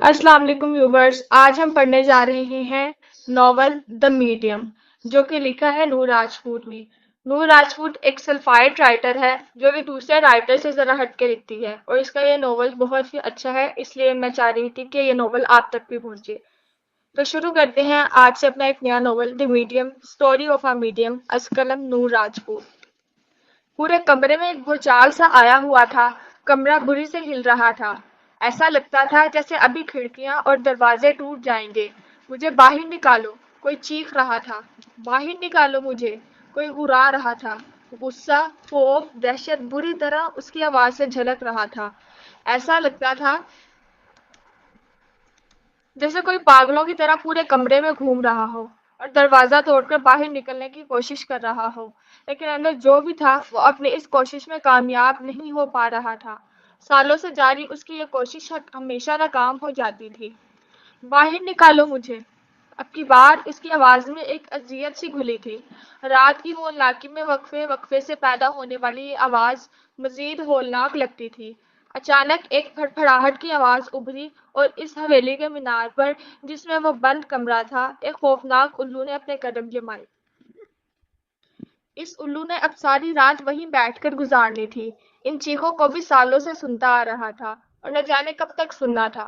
अस्सलाम वालेकुम व्यूवर्स। आज हम पढ़ने जा रहे हैं नॉवल द मीडियम, जो कि लिखा है नूर राजपूत ने। नूर राजपूत एक सल्फाइड राइटर है जो कि दूसरे राइटर से जरा हट के लिखती है, और इसका ये नॉवल बहुत ही अच्छा है, इसलिए मैं चाह रही थी कि ये नॉवल आप तक भी पहुंचे। तो शुरू करते हैं आज से अपना एक नया novel the medium, story of a medium, अज कलम नूर राजपूत। पूरे कमरे में एक भूचाल सा आया हुआ था। कमरा बुरी से हिल रहा था। ऐसा लगता था जैसे अभी खिड़कियां और दरवाजे टूट जाएंगे। मुझे बाहर निकालो, कोई चीख रहा था। बाहर निकालो मुझे, कोई उड़ा रहा था। गुस्सा, खौफ, दहशत बुरी तरह उसकी आवाज से झलक रहा था। ऐसा लगता था जैसे कोई पागलों की तरह पूरे कमरे में घूम रहा हो और दरवाजा तोड़कर बाहर निकलने की कोशिश कर रहा हो, लेकिन अंदर जो भी था वो अपनी इस कोशिश में कामयाब नहीं हो पा रहा था। सालों से जारी उसकी ये कोशिश हमेशा नाकाम हो जाती थी। बाहर निकालो मुझे। अब की बार उसकी आवाज में एक अजियत सी घुली थी। रात की मोहल्लाकी में वक्फे वक्फे से पैदा होने वाली ये आवाज मजीद होलनाक लगती थी। अचानक एक फड़फड़ाहट की आवाज उभरी और इस हवेली के मीनार पर, जिसमें वो बंद कमरा था, एक खौफनाक उल्लू ने अपने कदम जमाए। इस उल्लू ने अब सारी रात वहीं बैठकर गुजारनी थी। इन चीखों को भी सालों से सुनता आ रहा था, और न जाने कब तक सुनना था।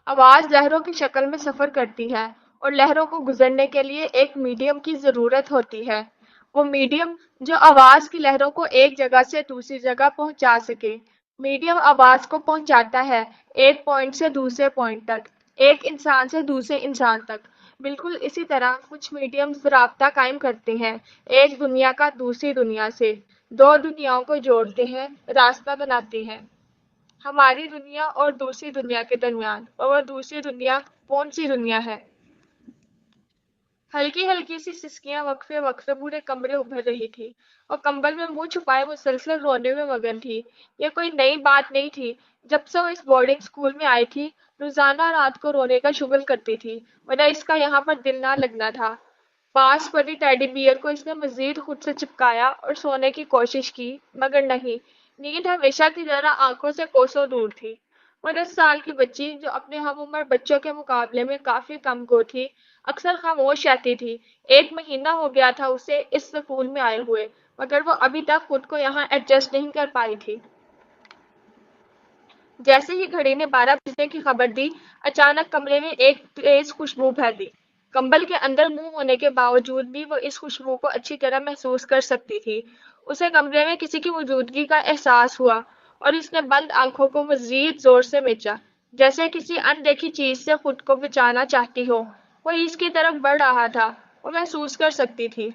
आवाज लहरों की शक्ल में सफर करती है, और लहरों को गुजरने के लिए एक मीडियम की जरूरत होती है। वो मीडियम जो आवाज की लहरों को एक जगह से दूसरी जगह पहुंचा सके। मीडियम आवाज को पहुंचाता है एक पॉइंट से दूसरे पॉइंट तक, एक इंसान से दूसरे इंसान तक। बिल्कुल इसी तरह कुछ मीडियम्स राब्ता कायम करते हैं एक दुनिया का दूसरी दुनिया से। दो दुनियाओं को जोड़ते हैं, रास्ता बनाते हैं हमारी दुनिया और दूसरी दुनिया के दरमियान। और वह दूसरी दुनिया कौन सी दुनिया है? हल्की हल्की सी सिसकियां वक्फे वक्फे पूरे कमरे उभर रही थी, और कंबल में मुंह छुपाए मुसलसल रोने में मगन थी। ये कोई नई बात नहीं थी। जब से वो इस बोर्डिंग स्कूल में आई थी, रोजाना रात को रोने का शुगल करती थी, वरना इसका यहाँ पर दिल ना लगना था। पास पड़ी टेडी बियर को इसने मजीद खुद से चिपकाया और सोने की कोशिश की, मगर नहीं। नींद हमेशा की तरह आंखों से कोसों दूर थी। वो 10 साल की बच्ची, जो अपने हम उम्र बच्चों के मुकाबले में काफी कमको थी, अक्सर खामोश रहती थी। 1 महीना हो गया था उसे इस स्कूल में आए हुए, मगर वो अभी तक खुद को यहाँ एडजस्ट नहीं कर पाई थी। जैसे ही घड़ी ने 12 बजने की खबर दी, अचानक कमरे में एक तेज खुशबू फैली। कंबल के अंदर मुंह होने के बावजूद भी वो इस खुशबू को अच्छी तरह महसूस कर सकती थी। उसे कमरे में किसी की मौजूदगी का एहसास हुआ, और इसने बंद आंखों को मजीद जोर से मिचा, जैसे किसी अनदेखी चीज से खुद को बचाना चाहती हो। वो इसकी तरफ बढ़ रहा था। वो महसूस कर सकती थी।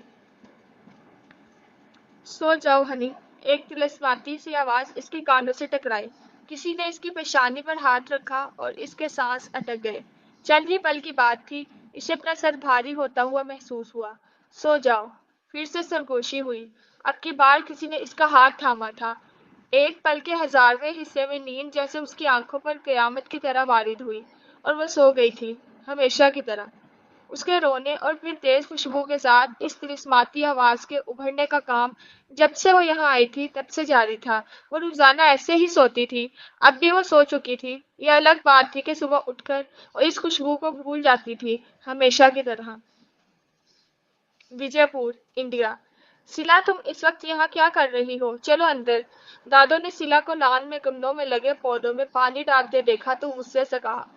सो जाओ हनी। एक तिलस्माती सी आवाज इसके कानों से टकराई। किसी ने इसकी पेशानी पर हाथ रखा और इसके सांस अटक गए। चंद ही पल की बात थी। इसे अपना सर भारी होता हुआ महसूस हुआ। सो जाओ। फिर से सरगोशी हुई। अब की बार किसी ने इसका हाथ थामा था। एक पल के हजारवें हिस्से में नींद जैसे उसकी आंखों पर कयामत की तरह वारिद हुई, और वह सो गई थी, हमेशा की तरह। उसके रोने और फिर तेज खुशबू के साथ इस तिलिस्माती आवाज के उभरने का काम जब से वो यहाँ आई थी तब से जारी था। वो रोजाना ऐसे ही सोती थी। अब भी वो सो चुकी थी। ये अलग बात थी कि सुबह उठकर वो इस खुशबू को भूल जाती थी, हमेशा की तरह। विजयपुर, इंडिया। सिला, तुम इस वक्त यहाँ क्या कर रही हो? चलो अंदर। दादो ने सिला को लान में गमलों में लगे पौधों में पानी डालते देखा तो गुस्से से कहा,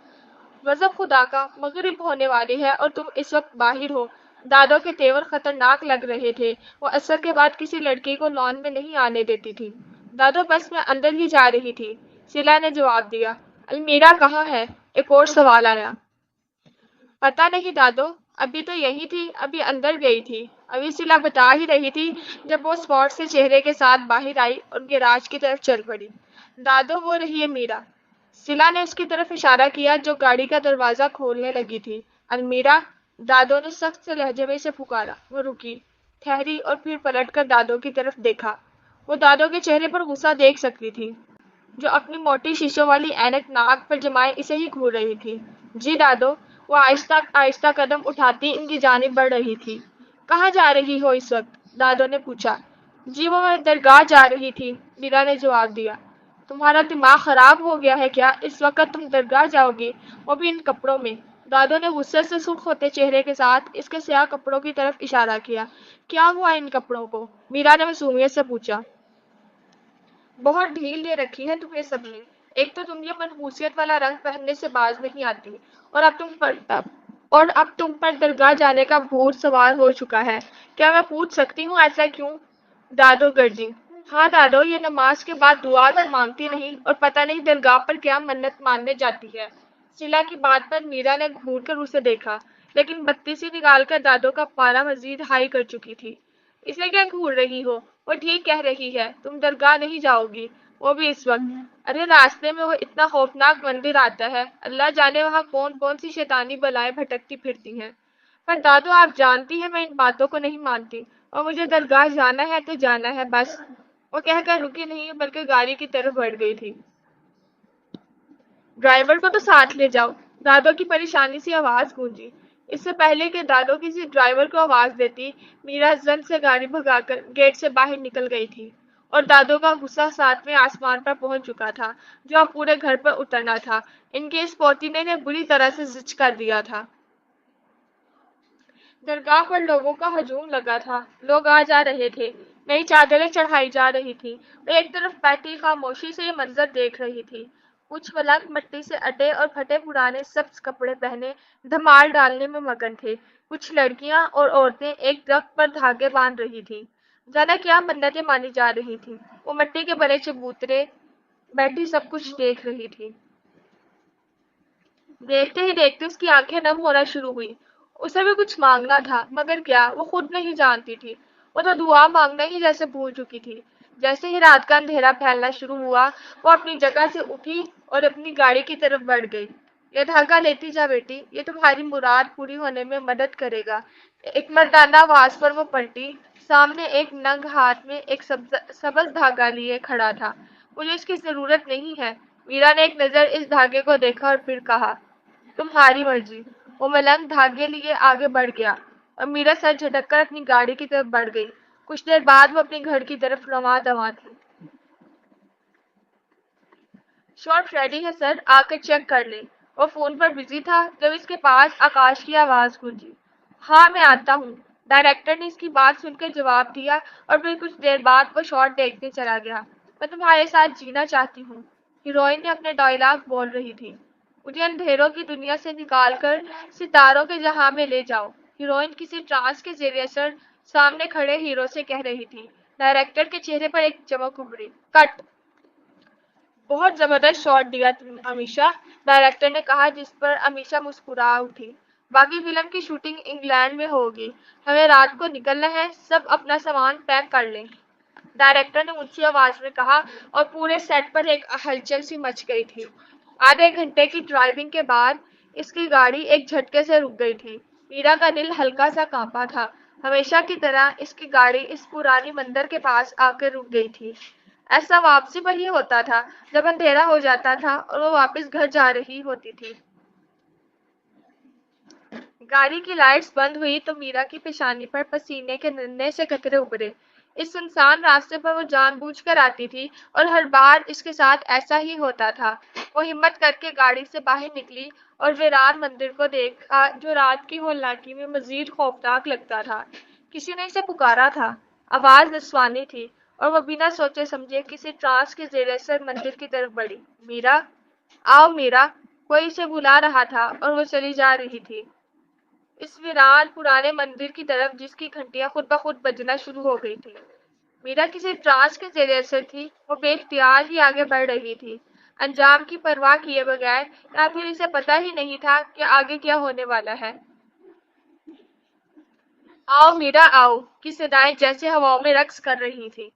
गजब खुदा का, मगरिब होने वाली है और तुम इस वक्त बाहर हो। दादो के तेवर खतरनाक लग रहे थे। वो असर के बाद किसी लड़की को लॉन में नहीं आने देती थी। दादो, बस मैं अंदर ही जा रही थी, सिला ने जवाब दिया। अलमीरा कहाँ है? एक और सवाल आया। पता नहीं दादो, अभी तो यही थी, अभी अंदर गई थी। अभी सिला बता ही रही थी जब वो स्पॉट से चेहरे के साथ बाहर आई और गैराज की तरफ चल पड़ी। दादो, वो रही है मीरा। सिला ने उसकी तरफ इशारा किया, जो गाड़ी का दरवाजा खोलने लगी थी। अलमीरा, दादो ने सख्त से लहजे में इसे पुकारा। वो रुकी, ठहरी और फिर पलटकर दादो की तरफ देखा। वो दादो के चेहरे पर गुस्सा देख सकती थी, जो अपनी मोटी शीशों वाली ऐनक नाक पर जमाए इसे ही घूर रही थी। जी दादो। वो आहिस्ता आहिस्ता कदम उठाती इनकी जानिब बढ़ रही थी। कहाँ जा रही हो इस वक्त? दादो ने पूछा। जी वो मैं दरगाह जा रही थी, मीरा ने जवाब दिया। تمہارا دماغ خراب ہو گیا ہے کیا؟ اس وقت تم درگاہ جاؤ گے، وہ بھی ان کپڑوں میں؟ دادو نے غصے سے سرخ ہوتے چہرے کے ساتھ اس کے سیاہ کپڑوں کی طرف اشارہ کیا۔ کیا ہوا ان کپڑوں کو؟ میرا نے معصومیت سے پوچھا۔ بہت ڈھیل دے رکھی ہے تمہیں سب نے۔ ایک تو تم یہ منحوسیت والا رنگ پہننے سے باز نہیں آتی، اور اب تم پر درگاہ جانے کا بھوت سوار ہو چکا ہے۔ کیا میں پوچھ سکتی ہوں ایسا کیوں؟ دادو گرجی۔ ہاں دادو، یہ نماز کے بعد دعا تو مانگتی نہیں اور پتہ نہیں درگاہ پر کیا منت ماننے جاتی ہے۔ شیلا کی بات پر میرا نے گھور کر اسے دیکھا، لیکن بتی سی نکال کر دادو کا پارا مزید ہائی کر چکی تھی۔ اسے کیا گھور رہی ہو؟ وہ ٹھیک کہہ رہی ہے، تم درگاہ نہیں جاؤ گی، وہ بھی اس وقت۔ ارے راستے میں وہ اتنا خوفناک مندر آتا ہے، اللہ جانے وہاں کون کون سی شیطانی بلائیں بھٹکتی پھرتی ہیں۔ پر دادو آپ جانتی ہیں میں ان باتوں کو نہیں مانتی، اور مجھے درگاہ جانا ہے تو جانا ہے بس۔ وہ کہہ کر رکی نہیں بلکہ گاڑی کی طرف بڑھ گئی تھی۔ ڈرائیور کو تو ساتھ لے جاؤ، دادو کی پریشانی سی آواز گونجی۔ اس سے پہلے کہ دادو کسی ڈرائیور کو آواز دیتی، میرا زن سے گاڑی بھگا کر گیٹ سے باہر نکل گئی تھی، اور دادو کا غصہ ساتویں آسمان پر پہنچ چکا تھا، جو اب پورے گھر پر اترنا تھا۔ ان کے اس پوتینے نے بری طرح سے زچ کر دیا تھا۔ درگاہ پر لوگوں کا ہجوم لگا تھا، لوگ آ جا رہے تھے، نئی چادریں چڑھائی جا رہی تھی، اور ایک طرف بیٹھی خاموشی سے یہ منظر دیکھ رہی تھی۔ کچھ ملنگ مٹی سے اٹے اور پھٹے پرانے سبز کپڑے پہنے دھمال ڈالنے میں مگن تھے۔ کچھ لڑکیاں اور عورتیں ایک درخت پر دھاگے باندھ رہی تھیں، جانا کیا منتیں مانی جا رہی تھیں۔ وہ مٹی کے بنے چبوترے بیٹھی سب کچھ دیکھ رہی تھی۔ دیکھتے ہی دیکھتے اس کی آنکھیں نم ہونا شروع ہوئی۔ اسے بھی کچھ مانگنا تھا، مگر کیا وہ خود نہیں جانتی تھی۔ وہ تو دعا مانگنا ہی جیسے بھول چکی تھی۔ جیسے ہی رات کا اندھیرا پھیلنا شروع ہوا، وہ اپنی جگہ سے اٹھی اور اپنی گاڑی کی طرف بڑھ گئی۔ یہ دھاگا لیتی جا بیٹی، یہ تمہاری مراد پوری ہونے میں مدد کرے گا۔ ایک مردانہ آواز پر وہ پلٹی۔ سامنے ایک ننگ ہاتھ میں ایک سبز دھاگا لیے کھڑا تھا۔ مجھے اس کی ضرورت نہیں ہے۔ میرا نے ایک نظر اس دھاگے کو دیکھا اور پھر کہا، تمہاری مرضی۔ وہ ملنگ دھاگے لیے آگے بڑھ گیا، اور میرا سر جھٹک کر اپنی گاڑی کی طرف بڑھ گئی۔ کچھ دیر بعد وہ اپنے گھر کی طرف رواں دواں تھی۔ شارٹ ریڈی ہے سر، آ کر چیک کر لیں۔ وہ فون پر بزی تھا جب اس کے پاس آکاش کی آواز گونجی۔ ہاں میں آتا ہوں، ڈائریکٹر نے اس کی بات سن کر جواب دیا، اور پھر کچھ دیر بعد وہ شارٹ دیکھنے چلا گیا۔ میں تمہارے ساتھ جینا چاہتی ہوں، ہیروئن نے اپنے ڈائلاگ بول رہی تھی۔ مجھے اندھیروں کی دنیا سے نکال کر ستاروں کے جہاں میں لے جاؤ، ہیروئن کسی ٹرانس کے زیر اثر سامنے کھڑے ہیرو سے کہہ رہی تھی۔ ڈائریکٹر کے چہرے پر ایک چمک ابھری۔ کٹ! بہت زبردست شاٹ دیا امیشا، ڈائریکٹر نے کہا، جس پر امیشا مسکرا اٹھی۔ باقی فلم کی شوٹنگ انگلینڈ میں ہوگی، ہمیں رات کو نکلنا ہے، سب اپنا سامان پیک کر لیں، ڈائریکٹر نے اونچی آواز میں کہا، اور پورے سیٹ پر ایک ہلچل سی مچ گئی تھی۔ آدھے گھنٹے کی ڈرائیونگ کے بعد اس کی گاڑی ایک جھٹکے سے رک گئی تھی۔ میرا کا دل ہلکا سا کانپا تھا۔ ہمیشہ کی طرح اس کی گاڑی اس پرانی مندر کے پاس آ کر رک گئی تھی۔ ایسا واپسی پر ہی ہوتا تھا، جب اندھیرا ہو جاتا تھا اور وہ واپس گھر جا رہی ہوتی تھی۔ گاڑی کی لائٹس بند ہوئی تو میرا کی پیشانی پر پسینے کے ننھے سے قطرے ابھرے۔ اس سنسان راستے پر وہ جان بوجھ کر آتی تھی، اور ہر بار اس کے ساتھ ایسا ہی ہوتا تھا۔ وہ ہمت کر کے گاڑی سے باہر نکلی اور ویران مندر کو دیکھا، جو رات کی ہولناکی میں مزید خوفناک لگتا تھا۔ کسی نے اسے پکارا تھا۔ آواز نسوانی تھی، اور وہ بنا سوچے سمجھے کسی ٹرانس کے زیر اثر مندر کی طرف بڑھی۔ میرا، آؤ میرا، کوئی اسے بلا رہا تھا، اور وہ چلی جا رہی تھی اس ویران پرانے مندر کی طرف جس کی گھنٹیاں خود بخود بجنا شروع ہو گئی تھی۔ میرا کسی ٹرانس کے زیر اثر تھی، وہ بے اختیار ہی آگے بڑھ رہی تھی، انجام کی پرواہ کیے بغیر، یا پھر اسے پتہ ہی نہیں تھا کہ آگے کیا ہونے والا ہے۔ آؤ میرا آؤ کی صدائیں جیسے ہواؤں میں رقص کر رہی تھی۔